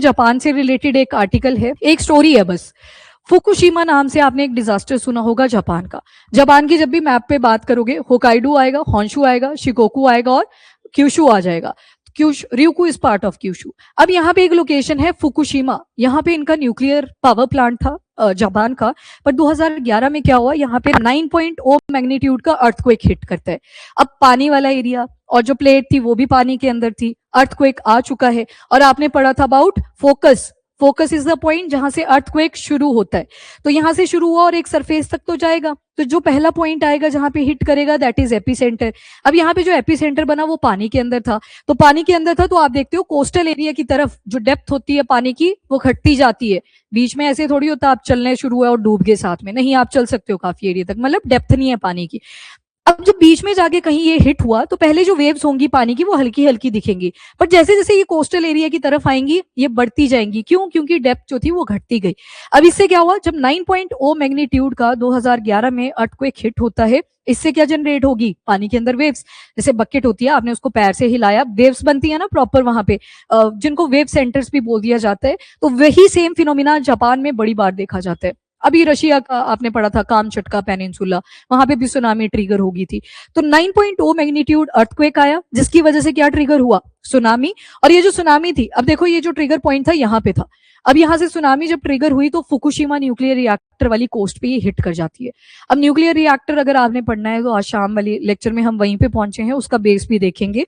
Japan से related एक article है, एक स्टोरी है बस। फुकुशिमा नाम से आपने एक डिजास्टर सुना होगा जापान का। जापान की जब भी मैप पे बात करोगे, होकाइडो आएगा, होंशु आएगा, शिकोकू आएगा और क्यूशु आ जाएगा। ryukyu is part of Kyushu. अब यहाँ पे एक लोकेशन है फुकुशिमा, यहाँ पे इनका न्यूक्लियर पावर प्लांट था जापान का। पर 2011 में क्या हुआ, यहाँ पे 9.0 मैग्नीट्यूड का अर्थक्वेक हिट करता है। अब पानी वाला एरिया और जो प्लेट थी वो भी पानी के अंदर थी, अर्थक्वेक आ चुका है। और आपने पढ़ा था about focus, focus is the point जहां से अर्थक्वेक शुरू होता है। तो यहां से शुरू हुआ और एक सरफेस तक तो जाएगा, तो जो पहला पॉइंट आएगा जहां पे हिट करेगा दैट इज एपिसेंटर। अब यहाँ पे जो एपिसेंटर बना वो पानी के अंदर था, तो पानी के अंदर था तो आप देखते हो कोस्टल एरिया की तरफ जो डेप्थ होती है पानी की वो घटती जाती है। बीच में ऐसे थोड़ी होता आप चलने शुरू हुए और डूब गए साथ में, नहीं, आप चल सकते हो काफी एरिया तक, मतलब डेप्थ नहीं है पानी की। अब जब बीच में जाके कहीं ये हिट हुआ तो पहले जो वेव्स होंगी पानी की वो हल्की हल्की दिखेंगी, बट जैसे जैसे ये कोस्टल एरिया की तरफ आएंगी ये बढ़ती जाएंगी। क्यों? क्योंकि डेप्थ जो थी वो घटती गई। अब इससे क्या हुआ, जब 9.0 मैग्नीट्यूड का 2011 में अर्थक्वेक हिट होता है, इससे क्या जनरेट होगी, पानी के अंदर वेव्स। जैसे बकेट होती है, आपने उसको पैर से हिलाया, वेव्स बनती है ना प्रॉपर वहां पे, जिनको वेव सेंटर्स भी बोल दिया जाता है। तो वही सेम फिनोमिना जापान में बड़ी बार देखा जाता है। अभी रशिया का आपने पढ़ा था कामचटका पेनिनसुला, वहां पे भी सुनामी ट्रिगर हो गई थी। तो 9.0 मैग्नीट्यूड अर्थक्वेक आया, जिसकी वजह से क्या ट्रिगर हुआ, सुनामी। और ये जो सुनामी थी, अब देखो ये जो ट्रिगर पॉइंट था यहाँ पे था, अब यहाँ से सुनामी जब ट्रिगर हुई तो फुकुशिमा न्यूक्लियर रिएक्टर वाली कोस्ट पे ये हिट कर जाती है। अब न्यूक्लियर रिएक्टर अगर आपने पढ़ना है तो आज शाम वाली लेक्चर में हम वहीं पे पहुंचे हैं, उसका बेस भी देखेंगे।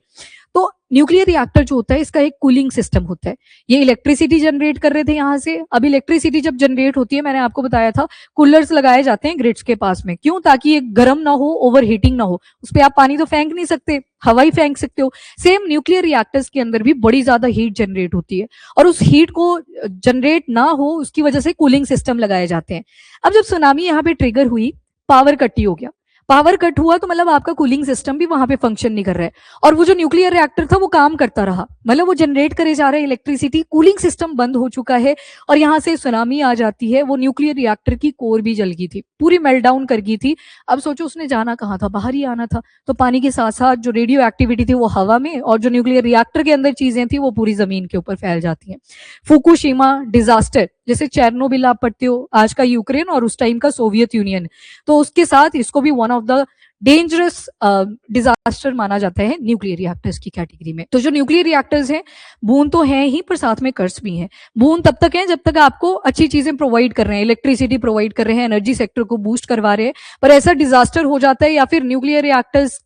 तो न्यूक्लियर रिएक्टर जो होता है इसका एक कूलिंग सिस्टम होता है। ये इलेक्ट्रिसिटी जनरेट कर रहे थे यहाँ से। अब इलेक्ट्रिसिटी जब जनरेट होती है, मैंने आपको बताया था कूलर्स लगाए जाते हैं ग्रिड्स के पास में, क्यों? ताकि ये गर्म ना हो, ओवर हीटिंग ना हो। उस पर आप पानी तो फेंक नहीं सकते, हवा ही फेंक सकते हो। सेम न्यूक्लियर रिएक्टर्स के अंदर भी बड़ी ज्यादा हीट जनरेट होती है, और उस हीट को जनरेट ना हो उसकी वजह से कूलिंग सिस्टम लगाए जाते हैं। अब जब सुनामी यहाँ पे ट्रिगर हुई, पावर कट ही हो गया। पावर कट हुआ तो मतलब आपका कूलिंग सिस्टम भी वहां पे फंक्शन नहीं कर रहा है, और वो जो न्यूक्लियर रिएक्टर था वो काम करता रहा, मतलब वो जनरेट करे जा रहा है इलेक्ट्रिसिटी, कूलिंग सिस्टम बंद हो चुका है, और यहाँ से सुनामी आ जाती है। वो न्यूक्लियर रिएक्टर की कोर भी जल गई थी, पूरी मेल्ट डाउन कर गई थी। अब सोचो उसने जाना कहाँ था, बाहर ही आना था। तो पानी के साथ साथ जो रेडियो एक्टिविटी थी वो हवा में, और जो न्यूक्लियर रिएक्टर के अंदर चीजें थी वो पूरी जमीन के ऊपर फैल जाती हैं। फुकुशिमा डिजास्टर, जैसे चेरनोबिल आप पढ़ते हो, आज का यूक्रेन और उस टाइम का सोवियत यूनियन, तो उसके साथ इसको भी one of the dangerous disaster माना जाता है न्यूक्लियर रिएक्टर्स की कैटेगरी में। तो जो न्यूक्लियर रिएक्टर्स हैं, बून तो हैं ही पर साथ में कर्स भी हैं। बून तब तक है जब तक आपको अच्छी चीजें प्रोवाइड कर रहे हैं, इलेक्ट्रिसिटी प्रोवाइड कर रहे हैं, एनर्जी सेक्टर को बूस्ट करवा रहे हैं। पर ऐसा डिजास्टर हो जाता है, या फिर न्यूक्लियर रिएक्टर्स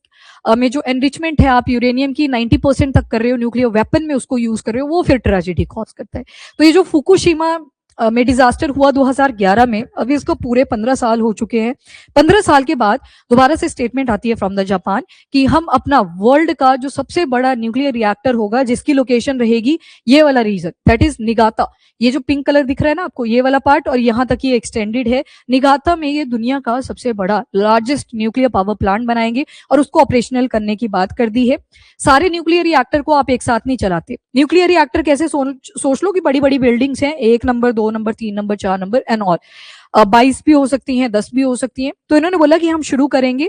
में जो एनरिचमेंट है आप यूरेनियम की 90% तक कर रहे हो, न्यूक्लियर वेपन में उसको यूज कर रहे हो, वो फिर ट्रेजेडी कॉज करता है। तो ये जो फुकुशिमा में डिजास्टर हुआ 2011 में, अभी इसको पूरे 15 साल हो चुके हैं। 15 साल के बाद दोबारा से स्टेटमेंट आती है फ्रॉम द जापान कि हम अपना वर्ल्ड का जो सबसे बड़ा न्यूक्लियर रिएक्टर होगा जिसकी लोकेशन रहेगी ये वाला रीजन, दैट इज निगाता। ये जो पिंक कलर दिख रहा है ना आपको, ये वाला पार्ट, और यहाँ तक ये एक्सटेंडेड है। निगाता में ये दुनिया का सबसे बड़ा लार्जेस्ट न्यूक्लियर पावर प्लांट बनाएंगे, और उसको ऑपरेशनल करने की बात कर दी है। सारे न्यूक्लियर रिएक्टर को आप एक साथ नहीं चलाते। न्यूक्लियर रिएक्टर कैसे सोच लो कि बड़ी बड़ी बिल्डिंग्स हैं, 1 number 2 number 3 number 4 number and all, 22 भी हो सकती हैं, 10 भी हो सकती हैं। तो इन्होंने बोला कि हम शुरू करेंगे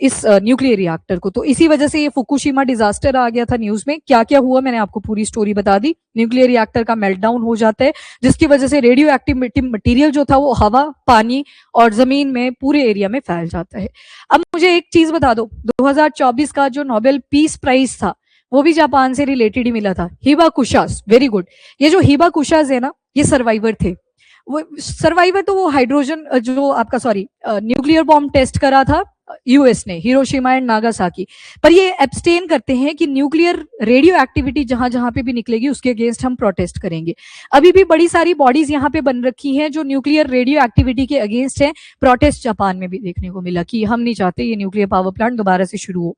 इस न्यूक्लियर रिएक्टर को। तो इसी वजह से ये फुकुशिमा डिजास्टर आ गया था न्यूज में। क्या क्या हुआ मैंने आपको पूरी स्टोरी बता दी। न्यूक्लियर रिएक्टर का मेल्टडाउन हो जाता है, जिसकी वजह से रेडियो एक्टिव मटीरियल जो था वो हवा, पानी और जमीन में पूरे एरिया में फैल जाता है। अब मुझे एक चीज बता दो, 2024 का जो नोबेल पीस प्राइज था वो भी जापान से रिलेटेड ही मिला था, हिबाकुशास। Very good. ये जो हिबाकुशास है ना, ये सर्वाइवर थे। वो सर्वाइवर तो वो हाइड्रोजन जो आपका न्यूक्लियर बॉम्ब टेस्ट करा था यूएस ने, हिरोशिमा एंड नागासाकी। पर ये एब्सटेन करते हैं कि न्यूक्लियर रेडियो एक्टिविटी जहां जहां पे भी निकलेगी उसके अगेंस्ट हम प्रोटेस्ट करेंगे। अभी भी बड़ी सारी बॉडीज यहाँ पे बन रखी हैं जो न्यूक्लियर रेडियो एक्टिविटी के अगेंस्ट है। प्रोटेस्ट जापान में भी देखने को मिला कि हम नहीं चाहते ये न्यूक्लियर पावर प्लांट दोबारा से शुरू हो।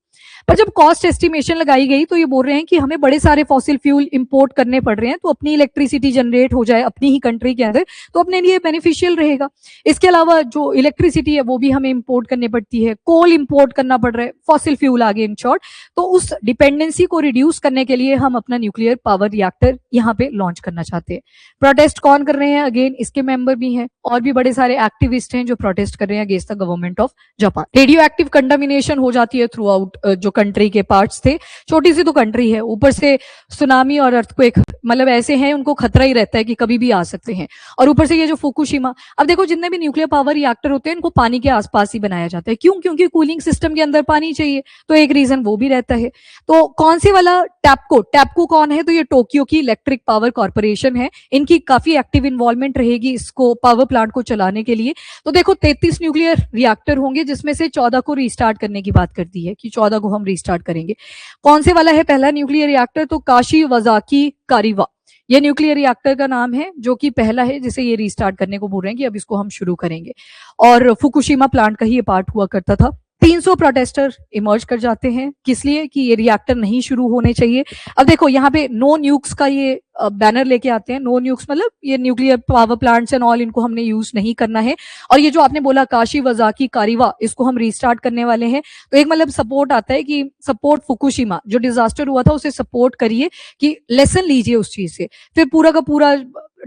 पर जब कॉस्ट एस्टिमेशन लगाई गई तो ये बोल रहे हैं कि हमें बड़े सारे फॉसिल फ्यूल इंपोर्ट करने पड़ रहे हैं, तो अपनी इलेक्ट्रिसिटी जनरेट हो जाए अपनी ही कंट्री के अंदर तो अपने लिए बेनिफिशियल रहेगा। इसके अलावा जो इलेक्ट्रिसिटी है वो भी हमें इंपोर्ट करनी पड़ती है, कोल इंपोर्ट करना पड़ रहा है, फॉसिल फ्यूल आ गए इन शॉर्ट। तो उस डिपेंडेंसी को रिड्यूस करने के लिए हम अपना न्यूक्लियर पावर रिएक्टर यहाँ पे लॉन्च करना चाहते हैं। प्रोटेस्ट कौन कर रहे हैं? अगेन इसके मेंबर भी हैं और भी बड़े सारे एक्टिविस्ट हैं जो प्रोटेस्ट कर रहे हैं against the government of Japan. Radio active contamination हो जाती है थ्रू आउट जो कंट्री के पार्ट्स थे, छोटी सी तो कंट्री है, ऊपर से सुनामी और अर्थक्वेक मतलब ऐसे हैं, उनको खतरा ही रहता है कि कभी भी आ सकते हैं। और ऊपर से ये जो फुकुशिमा, अब देखो जितने भी न्यूक्लियर पावर रिएक्टर होते हैं इनको पानी के आसपास ही बनाया जाता है। क्यों? क्योंकि कूलिंग सिस्टम के अंदर पानी चाहिए, तो एक रीजन वो भी रहता है। तो कौन से वाला? टैपको कौन है? तो ये टोक्यो की इलेक्ट्रिक पावर कॉर्पोरेशन है, इनकी काफी एक्टिव इन्वॉल्वमेंट रहेगी इसको पावर प्लांट को चलाने के लिए। तो देखो 33 न्यूक्लियर रिएक्टर होंगे जिसमें से 14 को रीस्टार्ट करने की बात करती है कि 14 को हम रीस्टार्ट करेंगे। कौन से वाला है पहला न्यूक्लियर रिएक्टर? तो काशीवाज़ाकी कारिवा, ये न्यूक्लियर रिएक्टर का नाम है जो कि पहला है जिसे ये रीस्टार्ट करने को बोल रहे हैं कि अब इसको हम शुरू करेंगे। और फुकुशिमा प्लांट का ही ये पार्ट हुआ करता था। 300 प्रोटेस्टर इमर्ज कर जाते हैं, किस लिए? कि ये रिएक्टर नहीं शुरू होने चाहिए। अब देखो यहाँ पे नो न्यूक्स का ये बैनर लेके आते हैं। नो न्यूक्स मतलब ये nuclear power plants and all, इनको हमने यूज नहीं करना है। और ये जो आपने बोला काशीवाज़ाकी कारिवा, इसको हम रीस्टार्ट करने वाले हैं। तो एक मतलब सपोर्ट आता है कि सपोर्ट फुकुशिमा जो डिजास्टर हुआ था उसे सपोर्ट करिए, कि लेसन लीजिए उस चीज से। फिर पूरा का पूरा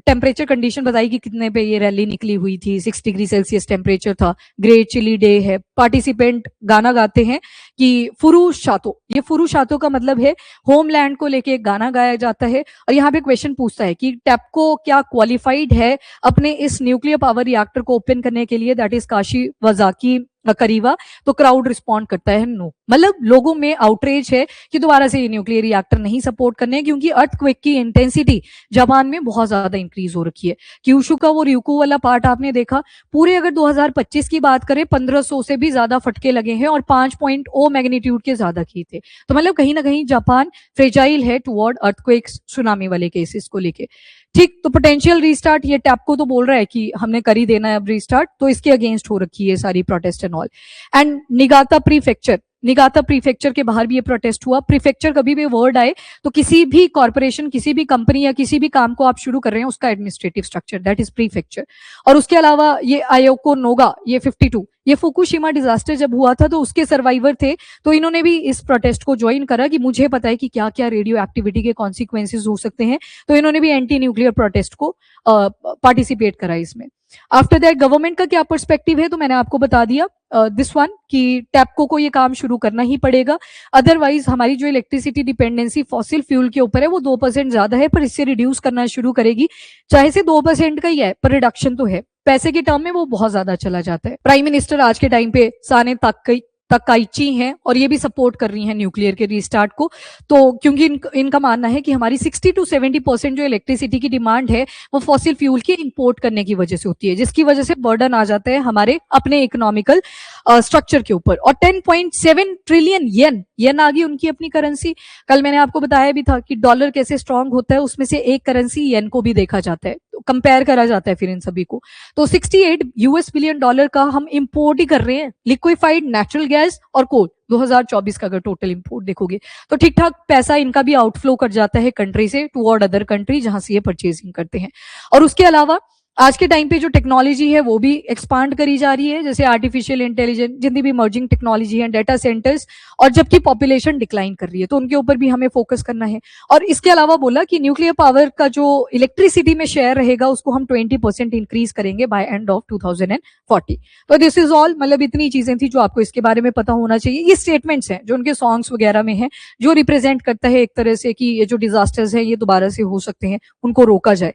टेम्परेचर कंडीशन बताई कि कितने पे ये रैली निकली हुई थी, 6 डिग्री सेल्सियस टेम्परेचर था, ग्रेट चिली डे है। पार्टिसिपेंट गाना गाते हैं कि फुरु शातो, ये फुरु शातो का मतलब है होमलैंड को लेके एक गाना गाया जाता है। और यहाँ पे क्वेश्चन पूछता है कि टैपको क्या क्वालिफाइड है अपने इस न्यूक्लियर पावर रिएक्टर को ओपन करने के लिए, दैट इज काशीवाज़ाकी कारिवा। तो क्राउड रिस्पॉन्ड करता है नो, मतलब लोगों में आउटरेज है कि दोबारा से ये न्यूक्लियर रिएक्टर नहीं सपोर्ट करने, क्योंकि अर्थक्वेक की इंटेंसिटी जापान में बहुत ज्यादा इंक्रीज हो रखी है। क्यूशु का वो ryukyu वाला पार्ट आपने देखा, पूरे अगर 2025 की बात करें 1500 से भी ज्यादा फटके लगे हैं और 5.0 मैग्नीट्यूड के ज्यादा की थे। तो मतलब कहीं ना कहीं जापान फ्रेजाइल है टुवर्ड अर्थक्वेक सुनामी वाले केसेस को लेके। ठीक, तो पोटेंशियल रीस्टार्ट ये टैपको तो बोल रहा है कि हमने कर ही देना है अब रीस्टार्ट, तो इसके अगेंस्ट हो रखी है सारी protest and all. And निगाता prefecture के बाहर भी ये प्रोटेस्ट हुआ। प्रीफेक्चर कभी भी वर्ड आए तो किसी भी कॉर्पोरेशन, किसी भी कंपनी या किसी भी काम को आप शुरू कर रहे हैं उसका administrative structure, that is prefecture. और उसके अलावा ये आयोको नोगा, ये 52, ये फुकुशिमा डिजास्टर जब हुआ था तो उसके सर्वाइवर थे, तो इन्होंने भी इस प्रोटेस्ट को ज्वाइन करा कि मुझे पता है कि क्या क्या रेडियो एक्टिविटी के कॉन्सिक्वेंसेज हो सकते हैं। तो इन्होंने भी एंटी न्यूक्लियर प्रोटेस्ट को पार्टिसिपेट करा इसमें। आफ्टर दैट गवर्नमेंट का क्या पर्सपेक्टिव है, तो मैंने आपको बता दिया दिस वन कि टैपको को ये काम शुरू करना ही पड़ेगा, अदरवाइज हमारी जो इलेक्ट्रिसिटी डिपेंडेंसी फॉसिल फ्यूल के ऊपर है वो 2% ज्यादा है, पर इससे रिड्यूस करना शुरू करेगी। चाहे से 2% का ही है पर रिडक्शन तो है, पैसे के टर्म में वो बहुत ज्यादा चला जाता है। प्राइम मिनिस्टर आज के टाइम पे साने तकाइची हैं और ये भी सपोर्ट कर रही हैं न्यूक्लियर के रीस्टार्ट को। तो क्योंकि इनका मानना है कि हमारी 60 to 70% जो इलेक्ट्रिसिटी की डिमांड है वो फॉसिल फ्यूल के इंपोर्ट करने की वजह से होती है, जिसकी वजह से बर्डन आ जाता है हमारे अपने इकोनॉमिकल स्ट्रक्चर के ऊपर। और 10.7 ट्रिलियन येन आ गई उनकी अपनी करेंसी। कल मैंने आपको बताया भी था कि डॉलर कैसे स्ट्रांग होता है, उसमें से एक करेंसी येन को भी देखा जाता है, तो कंपेयर करा जाता है फिर इन सभी को। तो 68 US बिलियन डॉलर का हम इंपोर्ट ही कर रहे हैं, लिक्विफाइड नेचुरल गैस और कोल। 2024 का अगर टोटल इंपोर्ट देखोगे तो ठीक ठाक पैसा इनका भी आउटफ्लो कर जाता है कंट्री से टुवर्ड अदर कंट्री जहां से ये परचेजिंग करते हैं। और उसके अलावा आज के टाइम पे जो टेक्नोलॉजी है वो भी एक्सपांड करी जा रही है, जैसे आर्टिफिशियल इंटेलिजेंस, जितनी भी इमर्जिंग टेक्नोलॉजी है, डाटा सेंटर्स, और जबकि पॉपुलेशन डिक्लाइन कर रही है तो उनके ऊपर भी हमें फोकस करना है। और इसके अलावा बोला कि न्यूक्लियर पावर का जो इलेक्ट्रिसिटी में शेयर रहेगा उसको हम 20% इंक्रीज करेंगे बाय एंड ऑफ 2040। तो दिस इज ऑल, मतलब इतनी चीजें थी जो आपको इसके बारे में पता होना चाहिए। ये स्टेटमेंट्स हैं जो उनके सॉन्ग्स वगैरह में है, जो रिप्रेजेंट करता है एक तरह से कि ये जो डिजास्टर्स है ये दोबारा से हो सकते हैं, उनको रोका जाए।